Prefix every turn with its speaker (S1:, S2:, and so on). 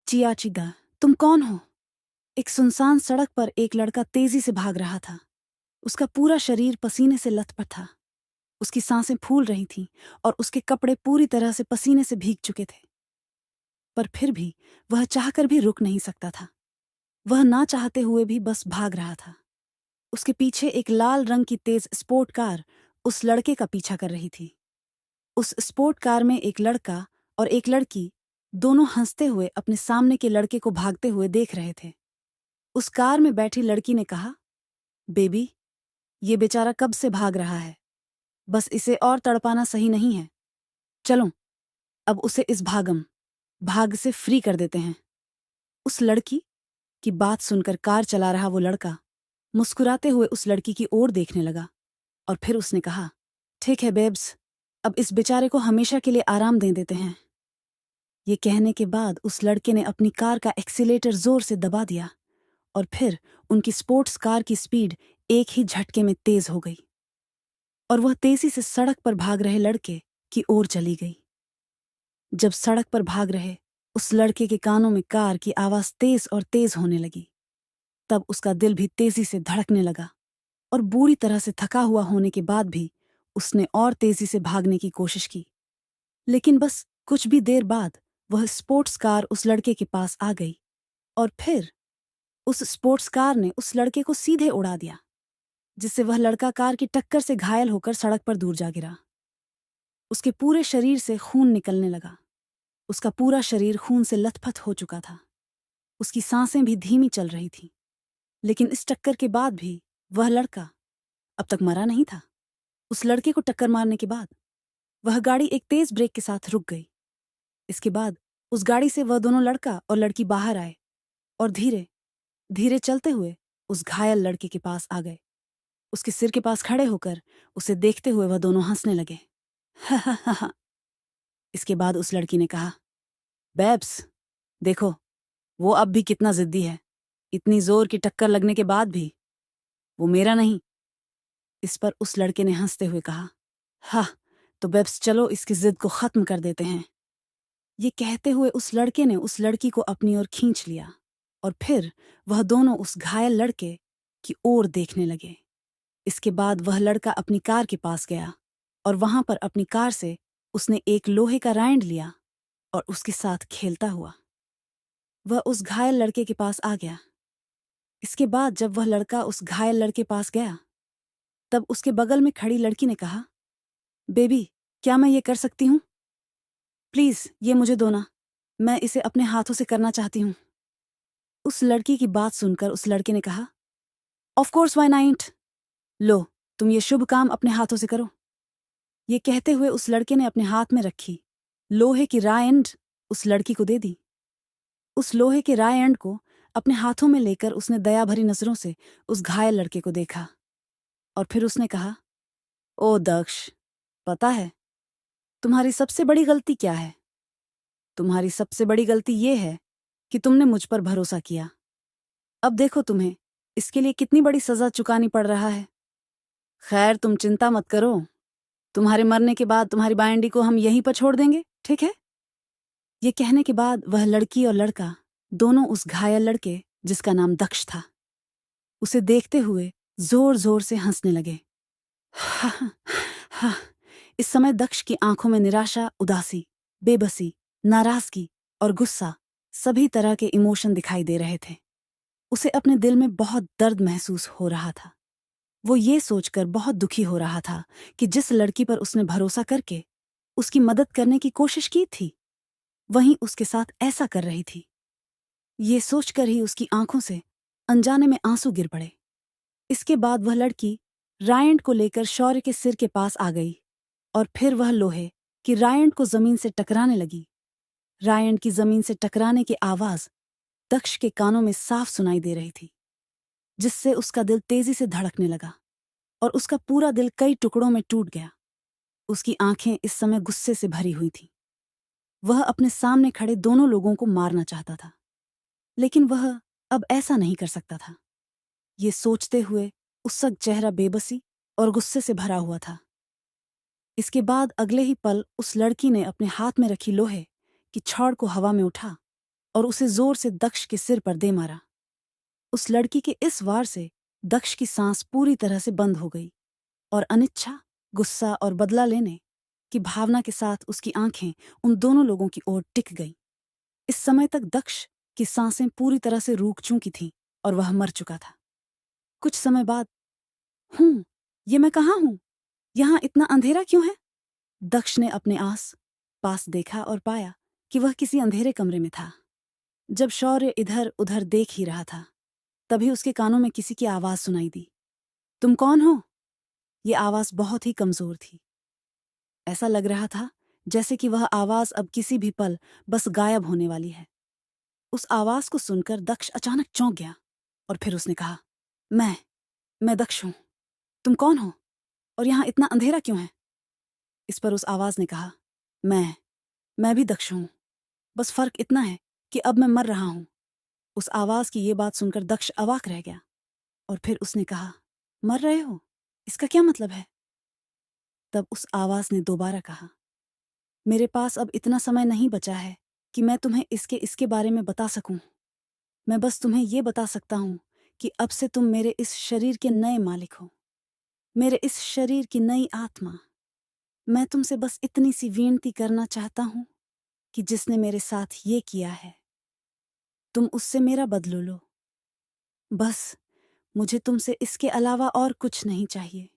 S1: चियाचिगा, तुम कौन हो? एक सुनसान सड़क पर एक लड़का तेजी से भाग रहा था। उसका पूरा शरीर पसीने से लथपथ था। उसकी सांसें फूल रही थीं और उसके कपड़े पूरी तरह से पसीने से भीग चुके थे। पर फिर भी वह चाहकर भी रुक नहीं सकता था। वह ना चाहते हुए भी बस भाग रहा था। उसके पीछे एक लाल रंग की तेज स्पोर्ट कार उस लड़के का पीछा कर रही थी। उस स्पोर्ट कार में एक लड़का और एक लड़की दोनों हंसते हुए अपने सामने के लड़के को भागते हुए देख रहे थे। उस कार में बैठी लड़की ने कहा, बेबी, ये बेचारा कब से भाग रहा है। बस इसे और तड़पाना सही नहीं है। चलो, अब उसे इस भाग से फ्री कर देते हैं। उस लड़की की बात सुनकर कार चला रहा वो लड़का मुस्कुराते हुए उस लड़की की ओर देखने लगा और फिर उसने कहा, ठीक है बेब्स, अब इस बेचारे को हमेशा के लिए आराम दे देते हैं। ये कहने के बाद उस लड़के ने अपनी कार का एक्सीलेटर जोर से दबा दिया और फिर उनकी स्पोर्ट्स कार की स्पीड एक ही झटके में तेज हो गई और वह तेजी से सड़क पर भाग रहे लड़के की ओर चली गई। जब सड़क पर भाग रहे उस लड़के के कानों में कार की आवाज तेज और तेज होने लगी, तब उसका दिल भी तेजी से धड़कने लगा और बुरी तरह से थका हुआ होने के बाद भी उसने और तेजी से भागने की कोशिश की। लेकिन बस कुछ भी देर बाद वह स्पोर्ट्स कार उस लड़के के पास आ गई और फिर उस स्पोर्ट्स कार ने उस लड़के को सीधे उड़ा दिया, जिससे वह लड़का कार की टक्कर से घायल होकर सड़क पर दूर जा गिरा। उसके पूरे शरीर से खून निकलने लगा। उसका पूरा शरीर खून से लथपथ हो चुका था। उसकी सांसें भी धीमी चल रही थीं। लेकिन इस टक्कर के बाद भी वह लड़का अब तक मरा नहीं था। उस लड़के को टक्कर मारने के बाद वह गाड़ी एक तेज ब्रेक के साथ रुक गई। इसके बाद उस गाड़ी से वह दोनों लड़का और लड़की बाहर आए और धीरे धीरे चलते हुए उस घायल लड़के के पास आ गए। उसके सिर के पास खड़े होकर उसे देखते हुए वह दोनों हंसने लगे। हा हा हा हा। इसके बाद उस लड़की ने कहा, बेब्स, देखो, वो अब भी कितना जिद्दी है। इतनी जोर की टक्कर लगने के बाद भी वो मेरा नहीं। इस पर उस लड़के ने हंसते हुए कहा, हाँ, तो बेब्स चलो इसकी जिद को खत्म कर देते हैं। ये कहते हुए उस लड़के ने उस लड़की को अपनी ओर खींच लिया और फिर वह दोनों उस घायल लड़के की ओर देखने लगे। इसके बाद वह लड़का अपनी कार के पास गया और वहां पर अपनी कार से उसने एक लोहे का राइंड लिया और उसके साथ खेलता हुआ वह उस घायल लड़के के पास आ गया। इसके बाद जब वह लड़का उस घायल लड़के पास गया, तब उसके बगल में खड़ी लड़की ने कहा, बेबी, क्या मैं ये कर सकती हूँ? प्लीज ये मुझे दो ना, मैं इसे अपने हाथों से करना चाहती हूँ। उस लड़की की बात सुनकर उस लड़के ने कहा, ऑफ कोर्स, व्हाई नॉट। लो, तुम ये शुभ काम अपने हाथों से करो। ये कहते हुए उस लड़के ने अपने हाथ में रखी लोहे की राय एंड उस लड़की को दे दी। उस लोहे के राय एंड को अपने हाथों में लेकर उसने दया भरी नजरों से उस घायल लड़के को देखा और फिर उसने कहा, ओ दक्ष, पता है तुम्हारी सबसे बड़ी गलती क्या है? तुम्हारी सबसे बड़ी गलती ये है कि तुमने मुझ पर भरोसा किया। अब देखो तुम्हें इसके लिए कितनी बड़ी सजा चुकानी पड़ रहा है। खैर, तुम चिंता मत करो। तुम्हारे मरने के बाद तुम्हारी बाइंडी को हम यहीं पर छोड़ देंगे, ठीक है? ये कहने के बाद वह लड़की और लड़का दोनों उस घायल लड़के, जिसका नाम दक्ष था, उसे देखते हुए जोर जोर से हंसने लगे। हा, हा, इस समय दक्ष की आंखों में निराशा, उदासी, बेबसी, नाराजगी और गुस्सा सभी तरह के इमोशन दिखाई दे रहे थे। उसे अपने दिल में बहुत दर्द महसूस हो रहा था। वो ये सोचकर बहुत दुखी हो रहा था कि जिस लड़की पर उसने भरोसा करके उसकी मदद करने की कोशिश की थी, वहीं उसके साथ ऐसा कर रही थी। ये सोचकर ही उसकी आंखों से अनजाने में आंसू गिर पड़े। इसके बाद वह लड़की रायंड को लेकर शौर्य के सिर के पास आ गई और फिर वह लोहे की रायंड को जमीन से टकराने लगी। रायंड की जमीन से टकराने की आवाज दक्ष के कानों में साफ सुनाई दे रही थी, जिससे उसका दिल तेजी से धड़कने लगा और उसका पूरा दिल कई टुकड़ों में टूट गया। उसकी आंखें इस समय गुस्से से भरी हुई थीं। वह अपने सामने खड़े दोनों लोगों को मारना चाहता था, लेकिन वह अब ऐसा नहीं कर सकता था। ये सोचते हुए उसका चेहरा बेबसी और गुस्से से भरा हुआ था। इसके बाद अगले ही पल उस लड़की ने अपने हाथ में रखी लोहे की छड़ को हवा में उठा और उसे जोर से दक्ष के सिर पर दे मारा। उस लड़की के इस वार से दक्ष की सांस पूरी तरह से बंद हो गई और अनिच्छा, गुस्सा और बदला लेने की भावना के साथ उसकी आंखें उन दोनों लोगों की ओर टिक गईं। इस समय तक दक्ष की सांसें पूरी तरह से रुक चुकी थीं और वह मर चुका था। कुछ समय बाद, ये मैं कहाँ हूं? यहां इतना अंधेरा क्यों है? दक्ष ने अपने आस पास देखा और पाया कि वह किसी अंधेरे कमरे में था। जब शौर्य इधर उधर देख ही रहा था, तभी उसके कानों में किसी की आवाज सुनाई दी। तुम कौन हो? ये आवाज बहुत ही कमजोर थी। ऐसा लग रहा था जैसे कि वह आवाज अब किसी भी पल बस गायब होने वाली है। उस आवाज को सुनकर दक्ष अचानक चौंक गया और फिर उसने कहा, मैं दक्ष हूं। तुम कौन हो और यहां इतना अंधेरा क्यों है? इस पर उस आवाज ने कहा, मैं भी दक्ष हूं, बस फर्क इतना है कि अब मैं मर रहा हूं। उस आवाज की ये बात सुनकर दक्ष अवाक रह गया और फिर उसने कहा, मर रहे हो? इसका क्या मतलब है? तब उस आवाज ने दोबारा कहा, मेरे पास अब इतना समय नहीं बचा है कि मैं तुम्हें इसके बारे में बता सकूं। मैं बस तुम्हें ये बता सकता हूं कि अब से तुम मेरे इस शरीर के नए मालिक हो, मेरे इस शरीर की नई आत्मा। मैं तुमसे बस इतनी सी विनती करना चाहता हूं कि जिसने मेरे साथ ये किया है, तुम उससे मेरा बदलो लो। बस मुझे तुमसे इसके अलावा और कुछ नहीं चाहिए।